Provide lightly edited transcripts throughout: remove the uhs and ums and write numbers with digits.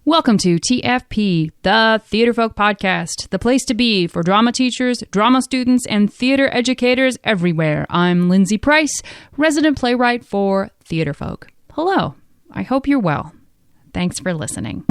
Welcome to TFP, the Theatrefolk podcast, the place to be for drama teachers, drama students, and theater educators everywhere. I'm Lindsay Price, resident playwright for Theatrefolk. Hello, I hope you're well. Thanks for listening.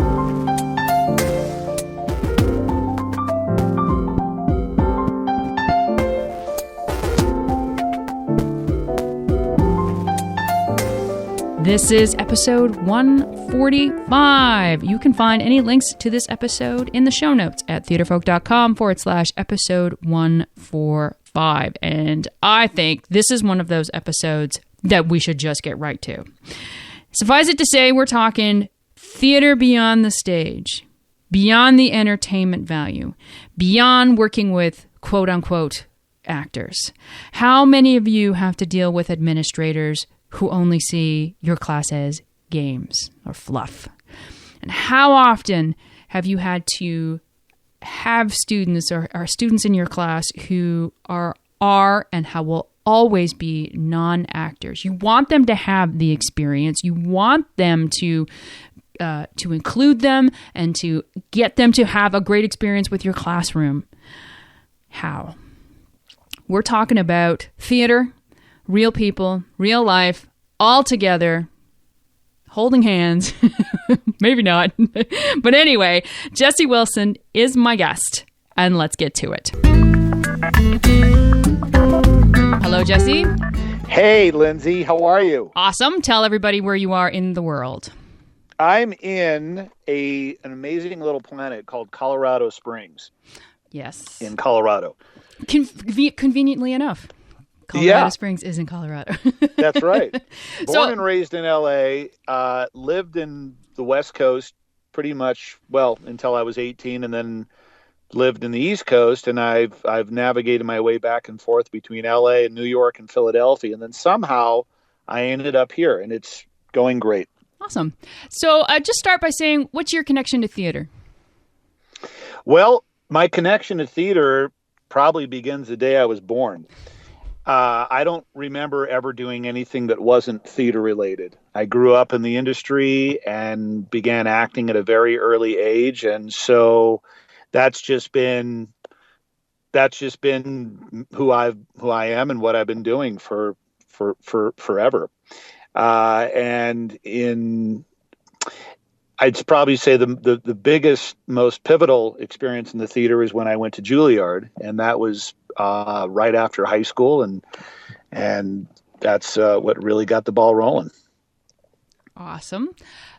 This is episode 145. You can find any links to this episode in the show notes at theatrefolk.com/episode 145. And I think this is one of those episodes that we should just get right to. Suffice it to say, we're talking theater beyond the stage, beyond the entertainment value, beyond working with quote-unquote actors. How many of you have to deal with administrators who only see your class as games or fluff? And how often have you had to have students or students in your class who are and how will always be non-actors? You want them to have the experience. You want them to include them and to get them to have a great experience with your classroom. How? We're talking about theater, real people, real life, all together, holding hands. Maybe not. But anyway, Jessie Wilson is my guest, and let's get to it. Hello, Jessie. Hey, Lindsay. How are you? Awesome. Tell everybody where you are in the world. I'm in an amazing little planet called Colorado Springs. Yes. In Colorado. Conveniently enough. Colorado Springs is in Colorado. That's right. Born and raised in L.A., lived in the West Coast pretty much, until I was 18, and then lived in the East Coast, and I've navigated my way back and forth between L.A. and New York and Philadelphia, and then somehow I ended up here, and it's going great. Awesome. So just start by saying, what's your connection to theater? Well, my connection to theater probably begins the day I was born. I don't remember ever doing anything that wasn't theater related. I grew up in the industry and began acting at a very early age. And so that's just been who I am and what I've been doing for forever. I'd probably say the biggest, most pivotal experience in the theater is when I went to Juilliard, and that was right after high school, and that's what really got the ball rolling. Awesome.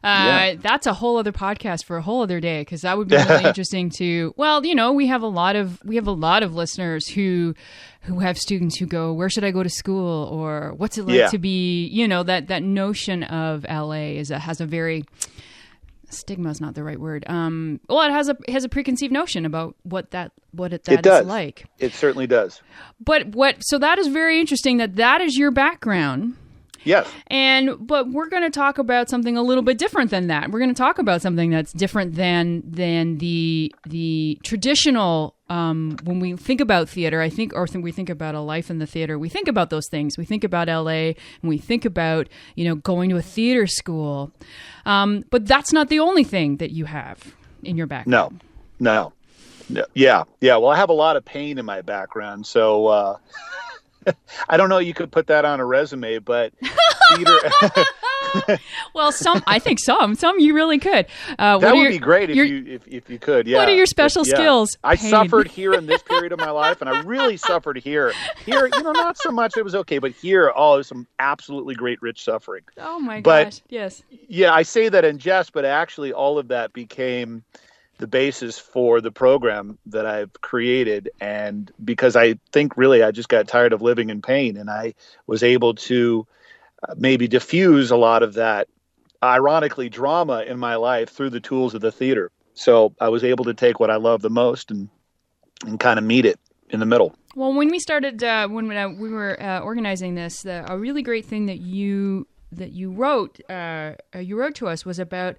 That's a whole other podcast for a whole other day, because that would be really interesting to. Well, we have a lot of listeners who have students who go, where should I go to school, or what's it like to be? That notion of LA has a very stigma is not the right word. It has a preconceived notion about what that is like. It certainly does. So that is very interesting that is your background. Yes. But we're going to talk about something a little bit different than that. We're going to talk about something that's different than the traditional. When we think about theater, we think about a life in the theater. We think about those things. We think about LA, and we think about going to a theater school. But that's not the only thing that you have in your background. No. Yeah. Well, I have a lot of pain in my background, so. I don't know. You could put that on a resume, but theater. Well, I think some you really could. That would be great if you could. Yeah. What are your special skills? I suffered here in this period of my life, and I really suffered here. Here, not so much. It was okay, but here, there's some absolutely great, rich suffering. Oh my gosh! Yes. Yeah, I say that in jest, but actually, all of that became the basis for the program that I've created. And because I think really I just got tired of living in pain, and I was able to maybe diffuse a lot of that, ironically, drama in my life through the tools of the theater. So I was able to take what I love the most and kind of meet it in the middle. Well, when we started, when we were organizing this, a really great thing that you wrote to us was about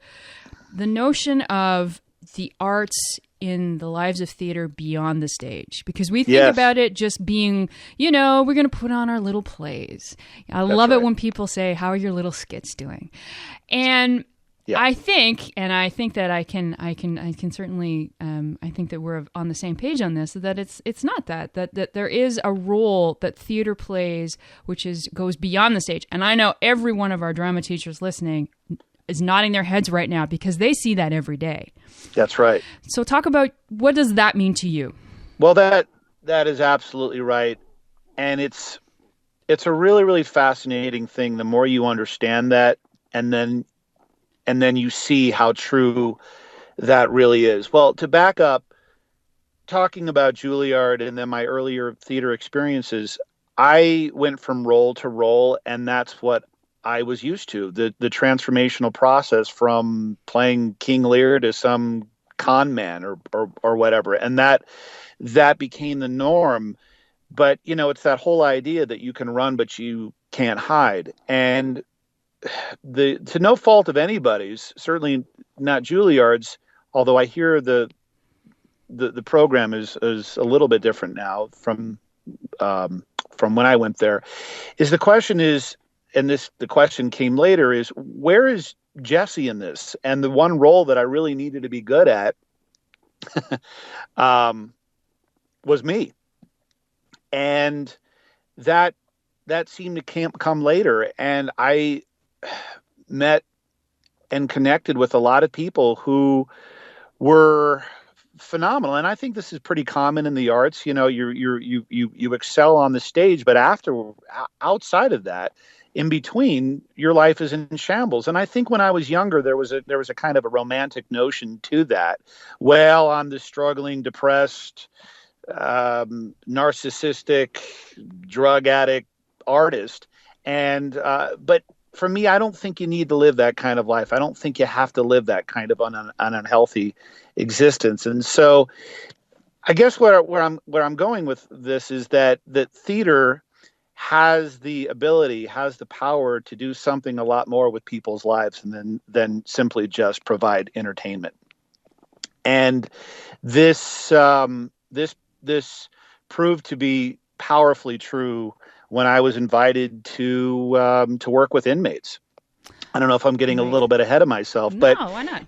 the notion of the arts in the lives of theater beyond the stage, because we think about it just being, we're going to put on our little plays. I love it when people say, how are your little skits doing? And I think that I can certainly, I think that we're on the same page on this, that it's not that there is a role that theater plays, which goes beyond the stage. And I know every one of our drama teachers listening is nodding their heads right now because they see that every day. That's right. So talk about, what does that mean to you? Well, that is absolutely right. And it's a really, really fascinating thing. The more you understand that, and then you see how true that really is. Well, to back up, talking about Juilliard and then my earlier theater experiences, I went from role to role, and that's what I was used to, the transformational process from playing King Lear to some con man or whatever. And that became the norm. But, it's that whole idea that you can run, but you can't hide. And to no fault of anybody's, certainly not Juilliard's, although I hear the program is a little bit different now from when I went there, is the question is, and the question came later, is where is Jesse in this? And the one role that I really needed to be good at was me. And that seemed to come later. And I met and connected with a lot of people who were phenomenal. And I think this is pretty common in the arts. You excel on the stage, but outside of that, in between, your life is in shambles. And I think when I was younger, there was a kind of a romantic notion to that. Well, I'm the struggling, depressed, narcissistic, drug addict artist. And but for me, I don't think you need to live that kind of life. I don't think you have to live that kind of an unhealthy existence. And so I guess where I'm going with this is that theater has the ability, has the power to do something a lot more with people's lives than simply just provide entertainment. And this proved to be powerfully true when I was invited to work with inmates. I don't know if I'm getting a little bit ahead of myself, but no, why not?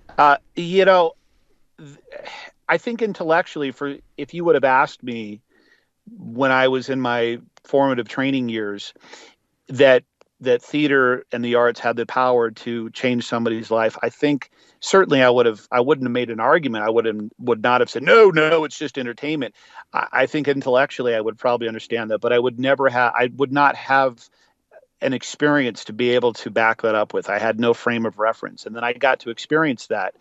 I think intellectually, if you would have asked me when I was in my formative training years that theater and the arts had the power to change somebody's life, I think certainly I wouldn't have made an argument. I would not have said, no, it's just entertainment. I think intellectually I would probably understand that, but I would not have an experience to be able to back that up with. I had no frame of reference. And then I got to experience that.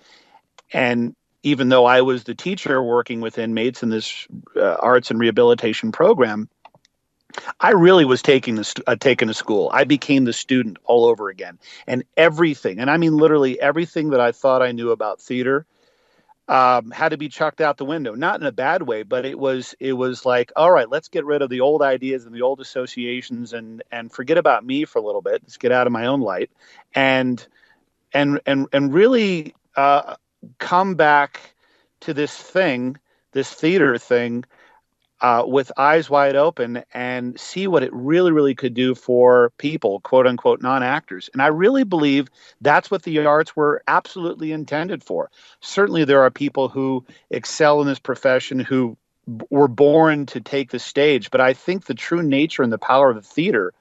And even though I was the teacher working with inmates in this arts and rehabilitation program, I really was taking a school. I became the student all over again. And everything, and I mean literally everything that I thought I knew about theater had to be chucked out the window. Not in a bad way, but it was like, all right, let's get rid of the old ideas and the old associations and forget about me for a little bit. Let's get out of my own light and really come back to this theater thing, with eyes wide open and see what it really, really could do for people, quote unquote, non-actors. And I really believe that's what the arts were absolutely intended for. Certainly there are people who excel in this profession who were born to take the stage, but I think the true nature and the power of the theater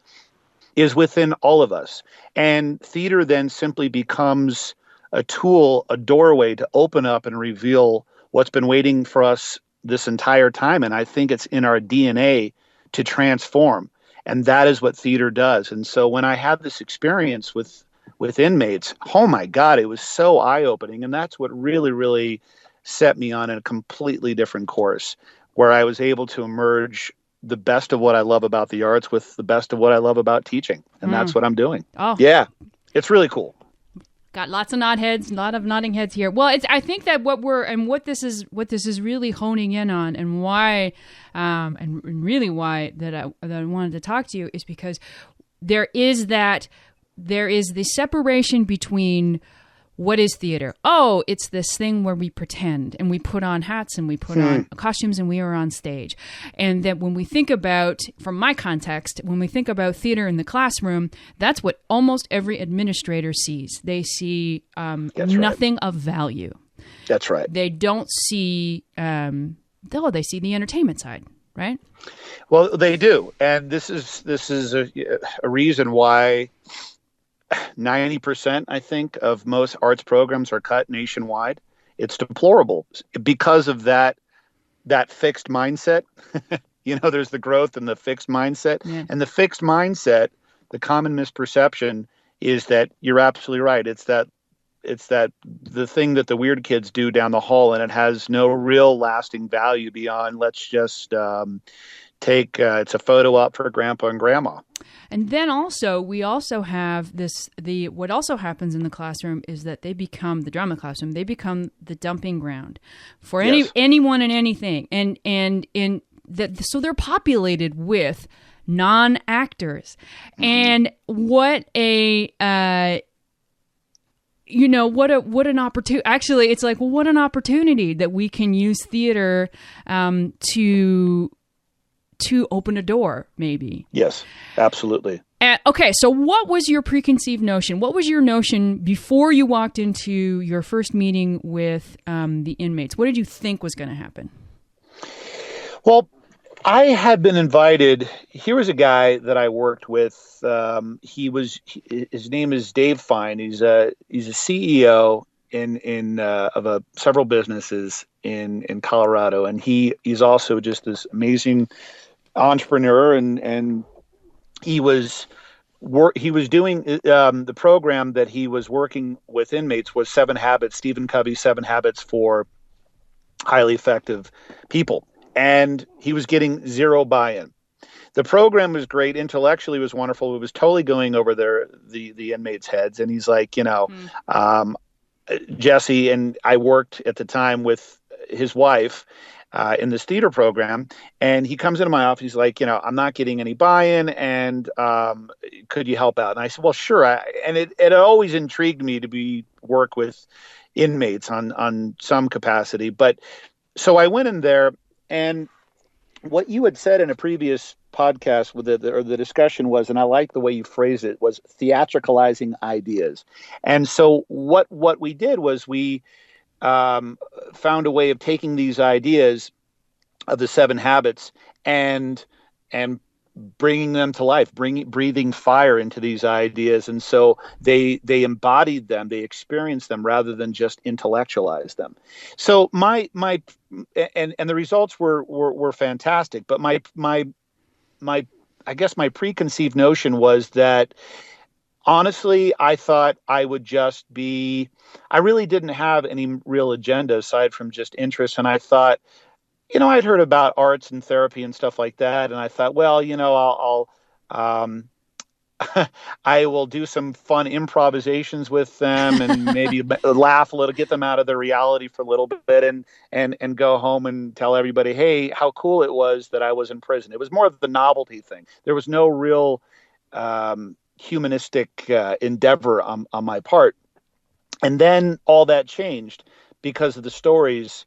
is within all of us. And theater then simply becomes a tool, a doorway to open up and reveal what's been waiting for us this entire time. And I think it's in our DNA to transform. And that is what theater does. And so when I had this experience with inmates, oh my God, it was so eye-opening. And that's what really, really set me on a completely different course, where I was able to emerge the best of what I love about the arts with the best of what I love about teaching. And that's what I'm doing. Oh, yeah, it's really cool. Got lots of nod heads, a lot of nodding heads here. Well, I think that what this is really honing in on, and why, and really why that I wanted to talk to you, is because there is the separation between what is theater? Oh, it's this thing where we pretend and we put on hats and we put on costumes and we are on stage. And that when we think about, from my context, when we think about theater in the classroom, that's what almost every administrator sees. They see nothing of value. That's right. They don't see, they see the entertainment side, right? Well, they do. And this is a reason why 90%, I think, of most arts programs are cut nationwide. It's deplorable because of that fixed mindset. There's the growth and the fixed mindset. Yeah. And the fixed mindset, the common misperception is that you're absolutely right. It's that the thing that the weird kids do down the hall, and it has no real lasting value beyond let's just take it's a photo op for grandpa and grandma. And then also, we also have what also happens in the classroom is that they become the drama classroom. They become the dumping ground for anyone and anything. So they're populated with non-actors. And what an opportunity. Actually, it's like, well, what an opportunity that we can use theater to open a door, maybe. Yes, absolutely. Okay, so what was your preconceived notion? What was your notion before you walked into your first meeting with the inmates? What did you think was going to happen? Well, I had been invited. Here was a guy that I worked with. His name is Dave Fine. He's a CEO of several businesses in Colorado, and he's also just this amazing entrepreneur, and he was doing the program that he was working with inmates was 7 Habits, Stephen Covey's 7 Habits for Highly Effective People, and he was getting zero buy-in. The program was great, intellectually was wonderful. It was totally going over the inmates' heads, and he's like, Jesse, and I worked at the time with his wife in this theater program, and he comes into my office. He's like, I'm not getting any buy-in, and could you help out? And I said, well, sure. And it always intrigued me to work with inmates on some capacity. But so I went in there, and what you had said in a previous podcast with the discussion was, and I like the way you phrased it, was theatricalizing ideas. And so what we did was we found a way of taking these ideas of the 7 habits and bringing them to life, breathing fire into these ideas. And so they embodied them, they experienced them rather than just intellectualize them. So my and the results were fantastic. But my I guess my preconceived notion was that, honestly, I thought I would just I really didn't have any real agenda aside from just interest. And I thought, I'd heard about arts and therapy and stuff like that. And I thought, well, I'll I will do some fun improvisations with them and maybe laugh a little, get them out of their reality for a little bit, and go home and tell everybody, hey, how cool it was that I was in prison. It was more of the novelty thing. There was no real humanistic endeavor on my part. And then all that changed because of the stories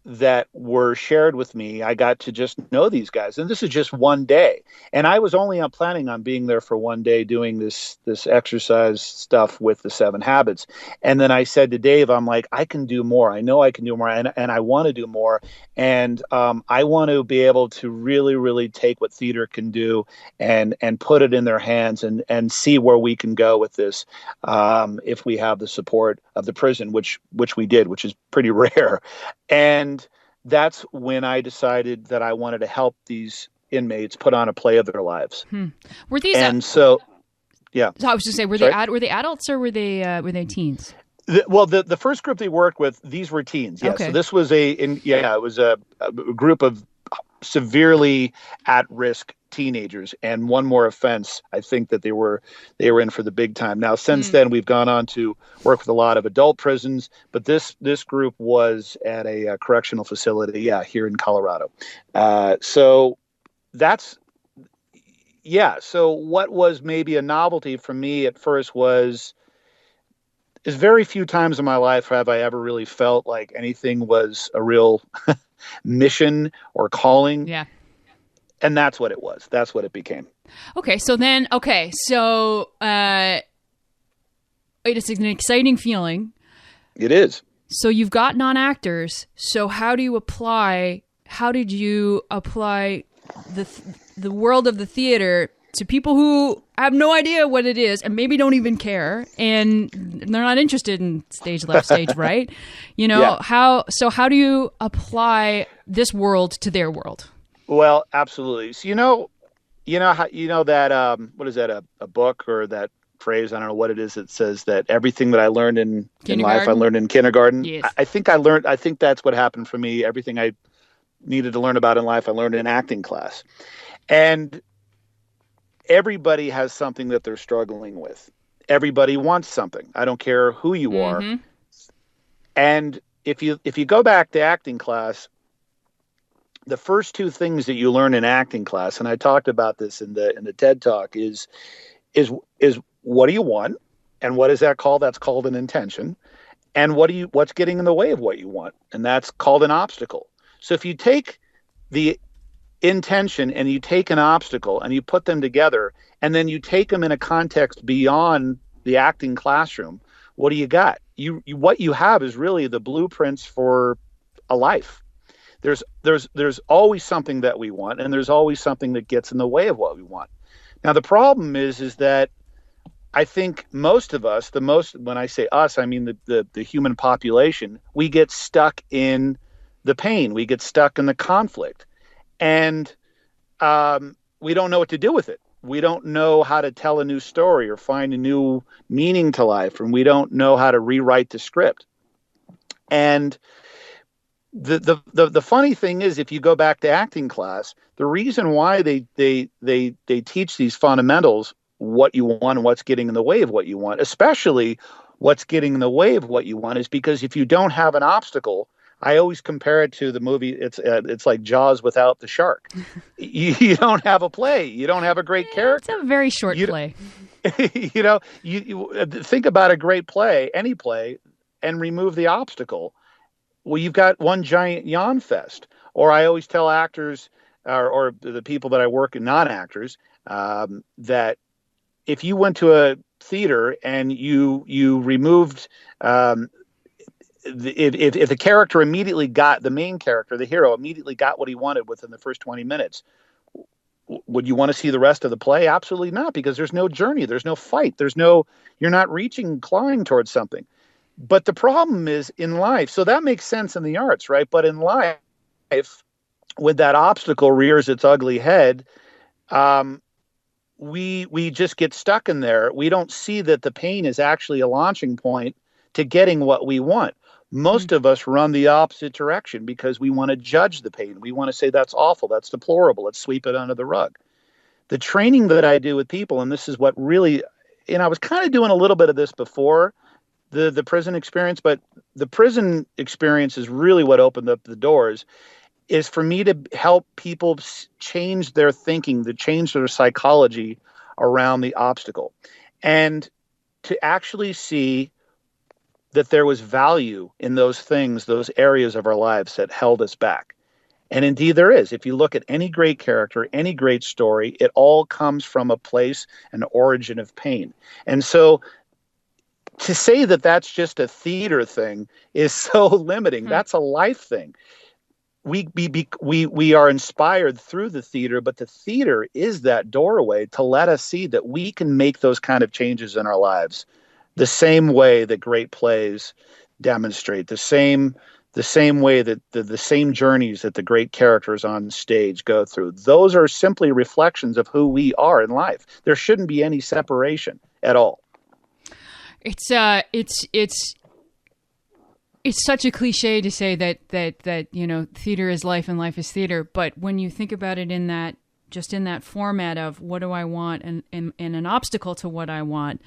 that were shared with me. I got to just know these guys, and this is just one day. And I was only planning on being there for one day doing this exercise stuff with the 7 habits. And then I said to Dave, I'm like, I can do more. I know I can do more, and I want to do more. And I want to be able to really, really take what theater can do and put it in their hands and see where we can go with this if we have the support of the prison, which we did, which is pretty rare. And that's when I decided that I wanted to help these inmates put on a play of their lives. Were these? And so, yeah. So I was just saying, were they adults or were they teens? The first group they worked with, these were teens. Yeah. Okay. So this was it was a group of severely at-risk teenagers, and one more offense. I think that they were in for the big time. Now, since then, we've gone on to work with a lot of adult prisons, but this group was at a correctional facility, here in Colorado. So what was maybe a novelty for me at first was is very few times in my life have I ever really felt like anything was a real mission or calling. Yeah. And that's what it was. That's what it became. Okay. So it's an exciting feeling. It is. So you've got non-actors. So how did you apply the world of the theater to people who have no idea what it is and maybe don't even care and they're not interested in stage left, stage right? Yeah. How do you apply this world to their world? Well, absolutely. So that what is that, a book or that phrase, I don't know what it is, that says that everything that I learned in life I learned in kindergarten. Yes. I think that's what happened for me. Everything I needed to learn about in life I learned in acting class. And everybody has something that they're struggling with. Everybody wants something. I don't care who you are. And if you go back to acting class, the first two things that you learn in acting class, and I talked about this in the TED Talk, is what do you want, and what is that called? That's called an intention. And what's getting in the way of what you want, and that's called an obstacle. So if you take the intention and you take an obstacle and you put them together, and then you take them in a context beyond the acting classroom, what do you got? What you have is really the blueprints for a life. There's always something that we want, and there's always something that gets in the way of what we want. Now the problem is that I think most of us, when I say us, I mean the human population, we get stuck in the pain, we get stuck in the conflict, and we don't know what to do with it. We don't know how to tell a new story or find a new meaning to life, and we don't know how to rewrite the script. And the funny thing is, if you go back to acting class, the reason why they teach these fundamentals, what you want and what's getting in the way of what you want, especially what's getting in the way of what you want, is because if you don't have an obstacle, I always compare it to the movie. It's like Jaws without the shark. You don't have a play. You don't have a great character. It's a very short play. You think about a great play, any play, and remove the obstacle. Well, you've got one giant yawn fest. Or I always tell actors or the people that I work in, non-actors, that if you went to a theater and you removed, if the character immediately got, the main character, the hero, immediately got what he wanted within the first 20 minutes, would you want to see the rest of the play? Absolutely not, because there's no journey, there's no fight, you're not clawing towards something. But the problem is in life, so that makes sense in the arts, right? But in life, when that obstacle rears its ugly head, we just get stuck in there. We don't see that the pain is actually a launching point to getting what we want. Most of us run the opposite direction because we want to judge the pain. We want to say that's awful, that's deplorable, let's sweep it under the rug. The training that I do with people, and this is what really, I was kind of doing a little bit of this before the prison experience, but the prison experience is really what opened up the doors, is for me to help people change their thinking, to change their psychology around the obstacle, and to actually see that there was value in those things, those areas of our lives that held us back. And indeed there is. If you look at any great character, any great story, it all comes from a place, an origin of pain. And so to say that that's just a theater thing is so limiting. That's a life thing. We are inspired through the theater, but the theater is that doorway to let us see that we can make those kind of changes in our lives the same way that great plays demonstrate, the same way that the same journeys that the great characters on stage go through. Those are simply reflections of who we are in life. There shouldn't be any separation at all. It's such a cliche to say that theater is life and life is theater, but when you think about it in that format of what do I want and an obstacle to what I want.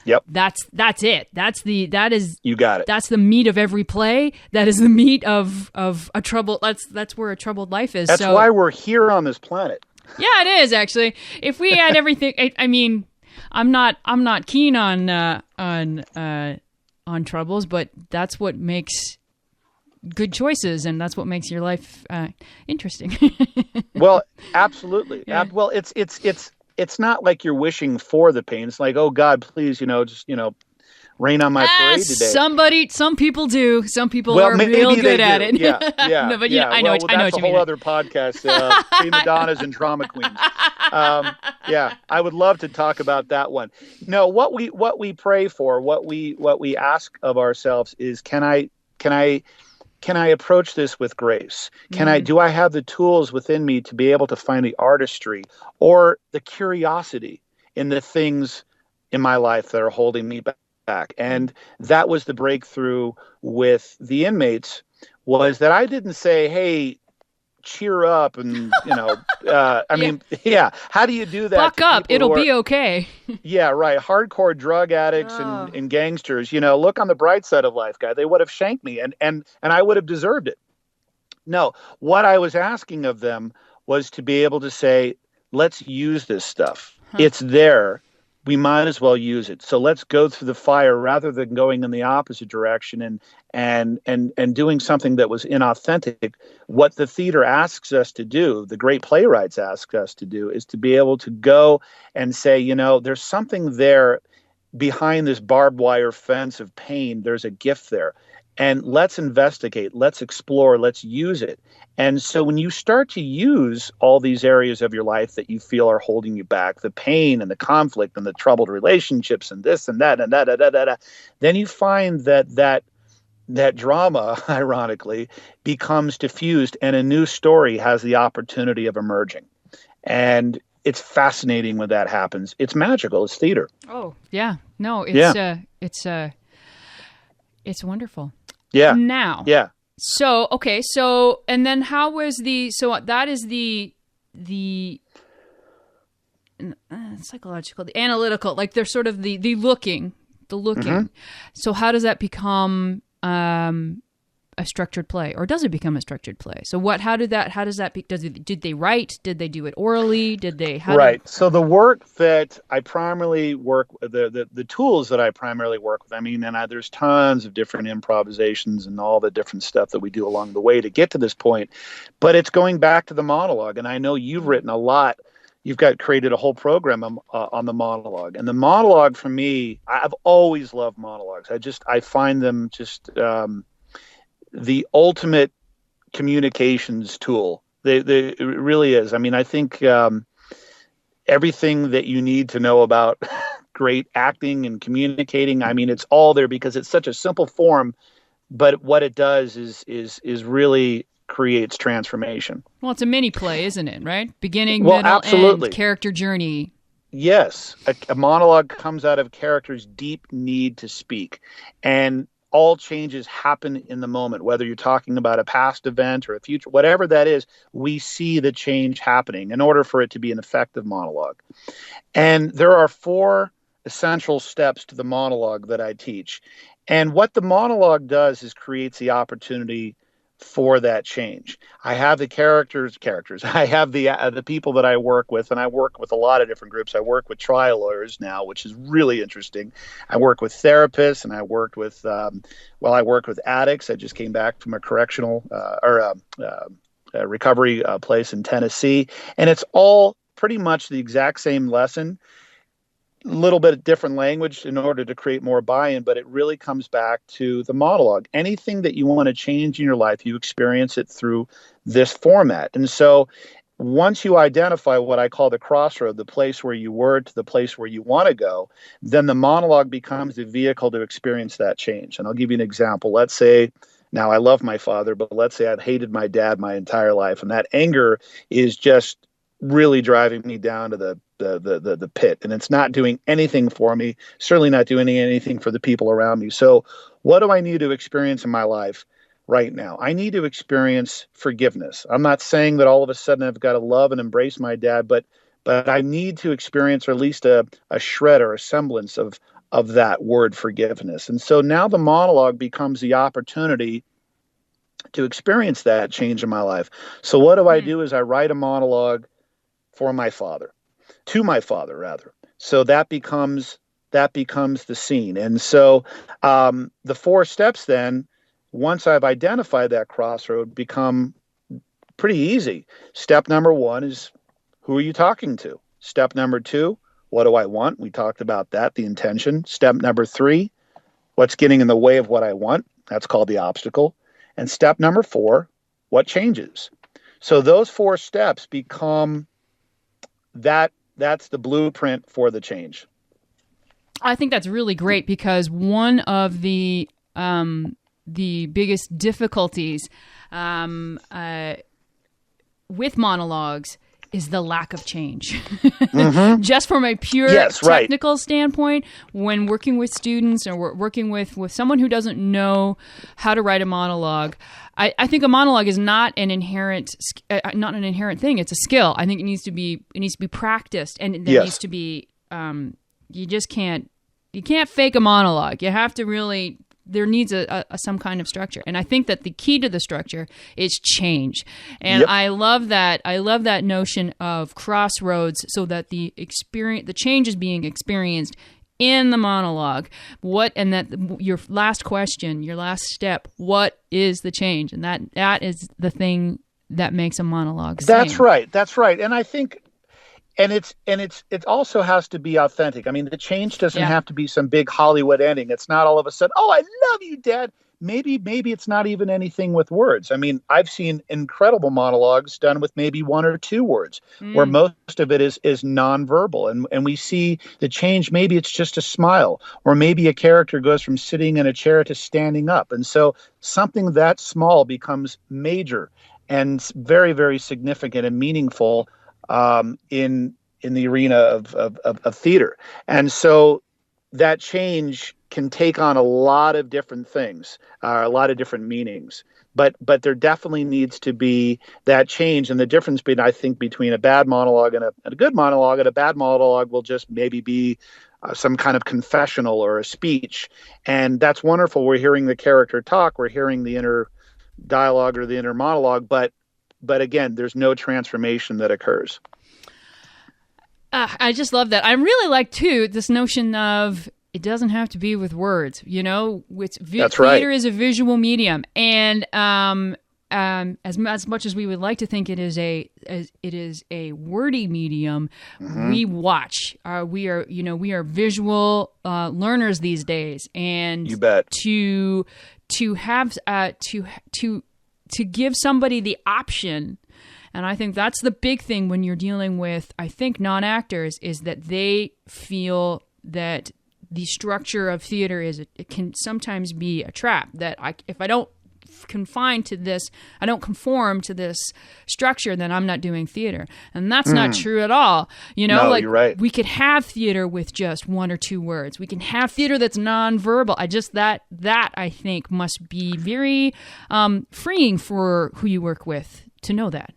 Yep. That's it. You got it. That's the meat of every play. That is the meat of a troubled. That's where a troubled life is. That's why we're here on this planet. Yeah, it is actually. If we had everything, I mean, I'm not keen on on troubles, but that's what makes good choices, and that's what makes your life interesting. Well, absolutely. Yeah. Well, it's not like you're wishing for the pain. It's like, oh God, please, just rain on my parade today. Some people do. Some people Well, are real maybe good they at do. it. Yeah, yeah, No, but yeah. I know Well, I know that's what a you mean. whole other podcast. Prima donnas and drama queens. Yeah, I would love to talk about that one. No, what we pray for, what we ask of ourselves is, can I approach this with grace? Do I have the tools within me to be able to find the artistry or the curiosity in the things in my life that are holding me back? And that was the breakthrough with the inmates, was that I didn't say, hey, cheer up. And, I Yeah. mean, yeah. How do you do that Buck to up. people It'll who are, be okay. yeah, right, hardcore drug addicts Oh. and gangsters? Look on the bright side of life, guy. They would have shanked me, and I would have deserved it. No, what I was asking of them was to be able to say, let's use this stuff. It's there. We might as well use it. So let's go through the fire rather than going in the opposite direction and doing something that was inauthentic. What the theater asks us to do, the great playwrights ask us to do, is to be able to go and say, there's something there behind this barbed wire fence of pain. There's a gift there. And let's investigate, let's explore, let's use it. And so when you start to use all these areas of your life that you feel are holding you back, the pain and the conflict and the troubled relationships and this and that and that, then you find that drama, ironically, becomes diffused and a new story has the opportunity of emerging. And it's fascinating when that happens. It's magical. It's theater. Oh, yeah. No, it's wonderful. Yeah. Now. Yeah. So, okay. So, and then how was that is the psychological, the analytical, like they're sort of the looking. Mm-hmm. So how does that become a structured play, or does it become a structured play? So did they write? Did they do it orally? Right. So the work that I primarily work, the tools that I primarily work with, there's tons of different improvisations and all the different stuff that we do along the way to get to this point, but it's going back to the monologue. And I know you've written a lot. You've created a whole program on the monologue, and the monologue for me, I've always loved monologues. I find them just, the ultimate communications tool. It really is. I think everything that you need to know about great acting and communicating, it's all there because it's such a simple form, but what it does is really creates transformation. Well, it's a mini play, isn't it? Right? Beginning, well, middle, absolutely. end, character journey. Yes. A monologue comes out of character's deep need to speak, and all changes happen in the moment, whether you're talking about a past event or a future, whatever that is, we see the change happening in order for it to be an effective monologue. And there are 4 essential steps to the monologue that I teach. And what the monologue does is creates the opportunity for that change. I have the characters. I have the people that I work with, and I work with a lot of different groups. I work with trial lawyers now, which is really interesting. I work with therapists, and I worked with I worked with addicts. I just came back from a correctional a recovery place in Tennessee, and it's all pretty much the exact same lesson. Little bit of different language in order to create more buy-in, but it really comes back to the monologue. Anything that you want to change in your life, you experience it through this format. And so once you identify what I call the crossroad, the place where you were to the place where you want to go, then the monologue becomes the vehicle to experience that change. And I'll give you an example. Let's say, now I love my father, but let's say I've hated my dad my entire life, and that anger is just really driving me down to the pit, and it's not doing anything for me, certainly not doing anything for the people around me. So what do I need to experience in my life right now? I need to experience forgiveness. I'm not saying that all of a sudden I've got to love and embrace my dad, but I need to experience, or at least a shred or a semblance of that word forgiveness. And so now the monologue becomes the opportunity to experience that change in my life. So what do I do is I write a monologue to my father, rather. So that becomes that becomes the scene. And so the 4 steps then, once I've identified that crossroad, become pretty easy. Step number 1 is, who are you talking to? Step number 2, what do I want? We talked about that, the intention. Step number 3, what's getting in the way of what I want? That's called the obstacle. And step number 4, what changes? So those 4 steps become that's the blueprint for the change. I think that's really great, because one of the biggest difficulties with monologues is the lack of change. Mm-hmm. Just from a pure technical standpoint, when working with students or working with someone who doesn't know how to write a monologue, I think a monologue is not an inherent thing. It's a skill. I think it needs to be practiced, and there needs to be you can't fake a monologue. You have to really. There needs some kind of structure. And I think that the key to the structure is change. And I love that. I love that notion of crossroads, so that the change is being experienced in the monologue. Your last question, your last step, what is the change? And that is the thing that makes a monologue sing. That's right. And I think it also has to be authentic. I mean, the change doesn't have to be some big Hollywood ending. It's not all of a sudden, oh, I love you, Dad. Maybe it's not even anything with words. I mean, I've seen incredible monologues done with maybe 1 or 2 words, where most of it is nonverbal. And we see the change. Maybe it's just a smile, or maybe a character goes from sitting in a chair to standing up. And so something that small becomes major and very, very significant and meaningful in the arena of theater. And so that change can take on a lot of different things, a lot of different meanings. But there definitely needs to be that change. And the difference between a bad monologue and a good monologue, and a bad monologue will just maybe be some kind of confessional or a speech. And that's wonderful. We're hearing the character talk. We're hearing the inner dialogue or the inner monologue. But again, there's no transformation that occurs. I just love that. I really like, too, this notion of it doesn't have to be with words. That's theater is a visual medium. And as much as we would like to think it is a wordy medium, we watch. We are visual learners these days. And you bet. To have to give somebody the option, and I think that's the big thing when you're dealing with, I think, non-actors, is that they feel that the structure of theater it can sometimes be a trap, that if I don't conform to this structure, then I'm not doing theater. And that's not true at all. No, you're right. We could have theater with just 1 or 2 words. We can have theater that's nonverbal. That I think must be very freeing for who you work with to know that.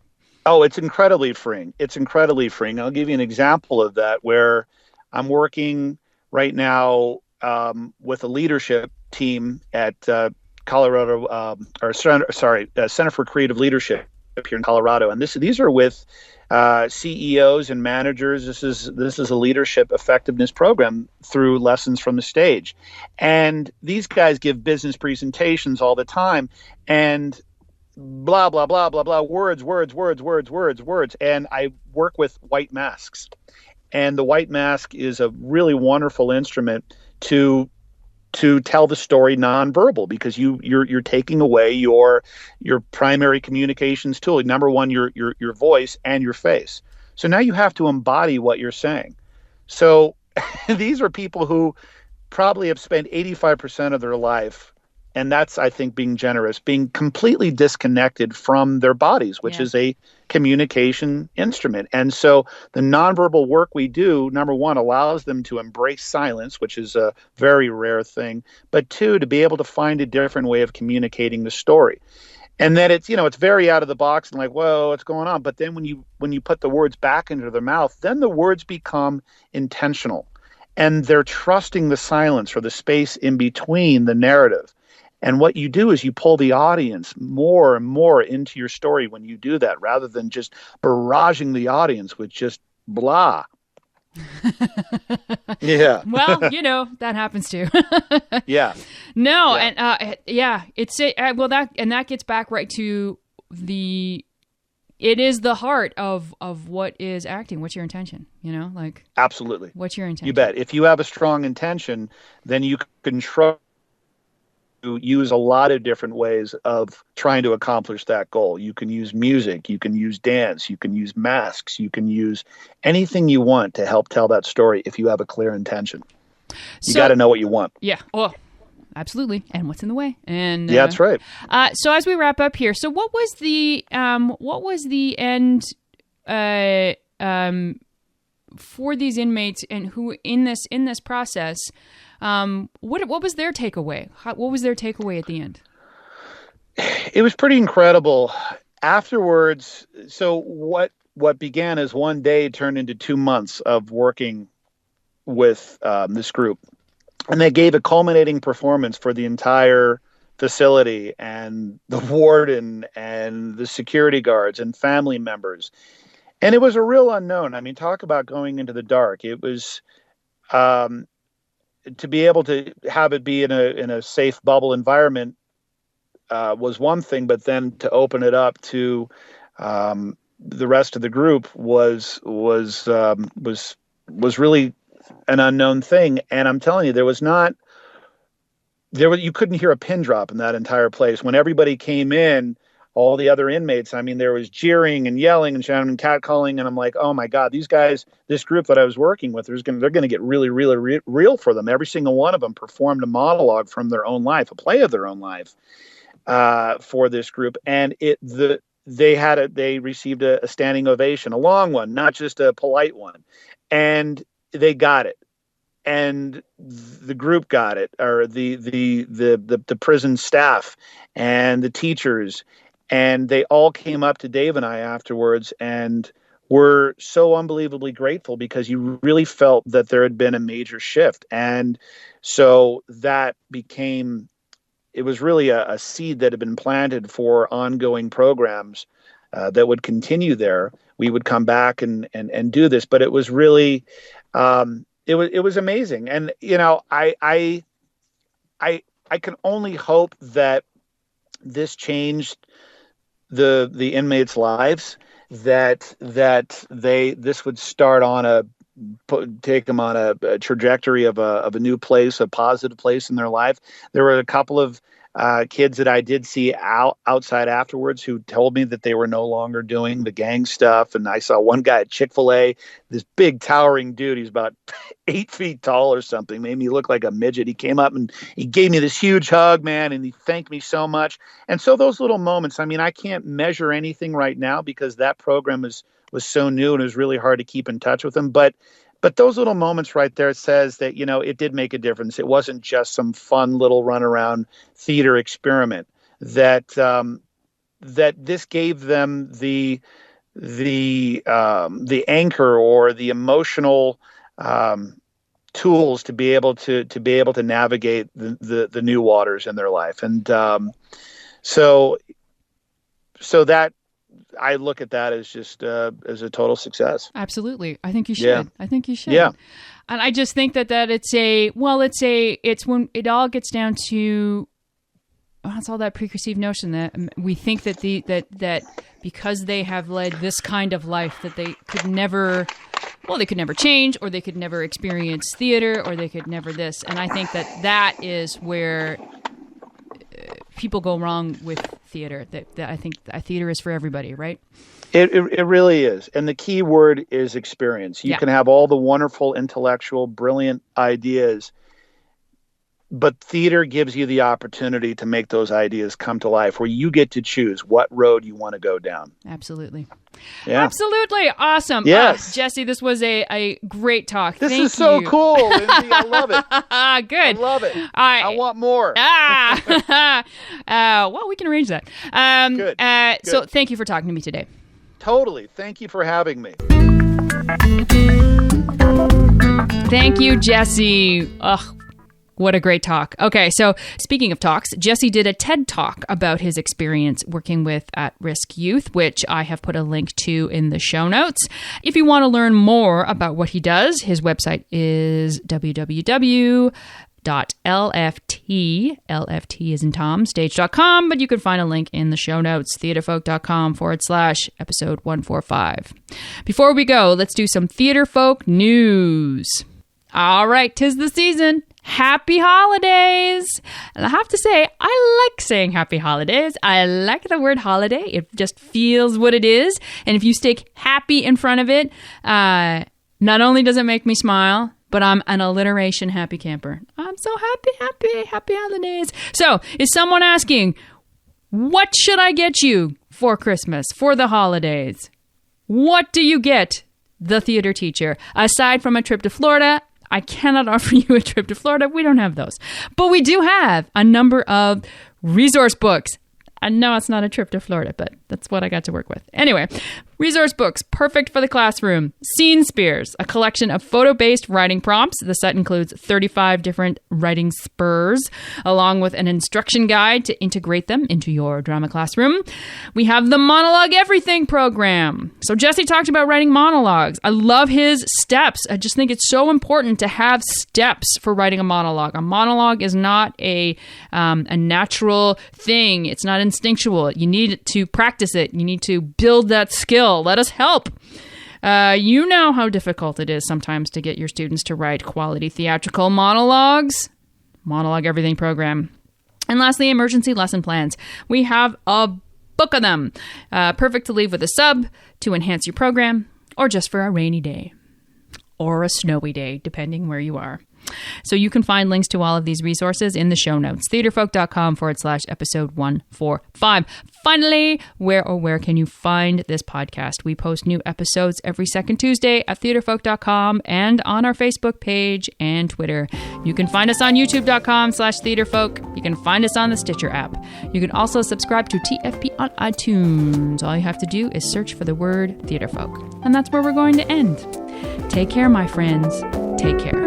Oh, it's incredibly freeing. I'll give you an example of that, where I'm working right now with a leadership team at Center for Creative Leadership here in Colorado, and these are with CEOs and managers. This is a leadership effectiveness program through Lessons from the Stage, and these guys give business presentations all the time, and blah blah blah blah blah, words, and I work with white masks, and the white mask is a really wonderful instrument to tell the story nonverbal, because you're taking away your primary communications tool. Number one, your voice and your face. So now you have to embody what you're saying. So these are people who probably have spent 85% of their life, and that's, I think, being generous, being completely disconnected from their bodies, which is a communication instrument. And so the nonverbal work we do, number one, allows them to embrace silence, which is a very rare thing, but 2, to be able to find a different way of communicating the story. And then it's very out of the box and like, whoa, what's going on? But then when you put the words back into their mouth, then the words become intentional, and they're trusting the silence or the space in between the narrative. And what you do is you pull the audience more and more into your story when you do that, rather than just barraging the audience with just blah. Yeah. Well, that happens too. Yeah. No, Yeah. and that gets back right to it is the heart of what is acting. What's your intention? Absolutely. What's your intention? You bet. If you have a strong intention, then you can try to use a lot of different ways of trying to accomplish that goal. You can use music, you can use dance, you can use masks, you can use anything you want to help tell that story if you have a clear intention. You got to know what you want. Yeah. Oh, absolutely. And what's in the way? And yeah, that's right. So as we wrap up here, so what was the end for these inmates and who in this process? What was their takeaway? What was their takeaway at the end? It was pretty incredible. Afterwards, so what began as one day turned into 2 months of working with this group. And they gave a culminating performance for the entire facility and the warden and the security guards and family members. And it was a real unknown. I mean, talk about going into the dark. It was to be able to have it be in a safe bubble environment was one thing, but then to open it up to the rest of the group was really an unknown thing. And I'm telling you, you couldn't hear a pin drop in that entire place. When everybody came in, all the other inmates, I mean, there was jeering and yelling and shouting and catcalling. And I'm like, oh my God, these guys, this group that I was working with, they're going to get really, really real for them. Every single one of them performed a monologue from their own life, a play of their own life for this group. And they received a standing ovation, a long one, not just a polite one. And they got it. And the group got it, or the prison staff and the teachers. And they all came up to Dave and I afterwards and were so unbelievably grateful because you really felt that there had been a major shift. And so that it was really a seed that had been planted for ongoing programs that would continue there. We would come back and do this, but it was really, it was amazing. And, I can only hope that this changed the inmates' lives, that this would start take them on a trajectory of a new place, a positive place in their life. There were a couple of kids that I did see outside afterwards who told me that they were no longer doing the gang stuff. And I saw one guy at Chick-fil-A, this big towering dude. He's about 8 feet tall or something, made me look like a midget. He came up and he gave me this huge hug, man, and he thanked me so much. And so those little moments, I mean, I can't measure anything right now because that program was so new and it was really hard to keep in touch with them. But those little moments right there says that, it did make a difference. It wasn't just some fun little run around theater experiment, that this gave them the anchor or the emotional tools to be able to navigate the new waters in their life. And so that, I look at that as just as a total success. Absolutely. I think you should. Yeah. I think you should. Yeah. And I just think that it's when it all gets down to, it's all that preconceived notion that we think that that because they have led this kind of life that they could never change, or they could never experience theater, or they could never this. And I think that is where people go wrong with theater. That I think theater is for everybody, right? It really is. And the key word is experience. You can have all the wonderful, intellectual, brilliant ideas, but theater gives you the opportunity to make those ideas come to life, where you get to choose what road you want to go down. Absolutely. Yeah. Absolutely. Awesome. Yes. Jesse, this was a great talk. This is so cool, Lindsay. I love it. Good. I love it. I want more. Well, we can arrange that. Good. So thank you for talking to me today. Totally. Thank you for having me. Thank you, Jesse. Ugh. What a great talk. Okay, so speaking of talks, Jesse did a TED Talk about his experience working with at-risk youth, which I have put a link to in the show notes. If you want to learn more about what he does, his website is LFT as in Tom, stage.com, but you can find a link in the show notes, theatrefolk.com/episode 145. Before we go, let's do some Theatrefolk news. All right, 'tis the season. Happy holidays. And I have to say, I like saying happy holidays. I like the word holiday. It just feels what it is. And if you stick happy in front of it, not only does it make me smile, but I'm an alliteration happy camper. I'm so happy holidays. So is someone asking, what should I get you for Christmas, for the holidays? What do you get the theater teacher? Aside from a trip to Florida, I cannot offer you a trip to Florida. We don't have those. But we do have a number of resource books. I know it's not a trip to Florida, but that's what I got to work with. Anyway, resource books, perfect for the classroom. Scene Spears, a collection of photo-based writing prompts. The set includes 35 different writing spurs, along with an instruction guide to integrate them into your drama classroom. We have the Monologue Everything program. So Jesse talked about writing monologues. I love his steps. I just think it's so important to have steps for writing a monologue. A monologue is not a natural thing. It's not instinctual. You need to practice it. You need to build that skill. Let us help. You know how difficult it is sometimes to get your students to write quality theatrical monologues. Monologue Everything program. And lastly, emergency lesson plans. We have a book of them. Perfect to leave with a sub to enhance your program, or just for a rainy day or a snowy day, depending where you are. So you can find links to all of these resources in the show notes, theatrefolk.com/episode 145. Finally, where can you find this podcast? We post new episodes every second Tuesday at theatrefolk.com and on our Facebook page and Twitter. You can find us on youtube.com/theatrefolk. You can find us on the Stitcher app. You can also subscribe to TFP on iTunes. All you have to do is search for the word Theatrefolk. And that's where we're going to end. Take care, my friends. Take care.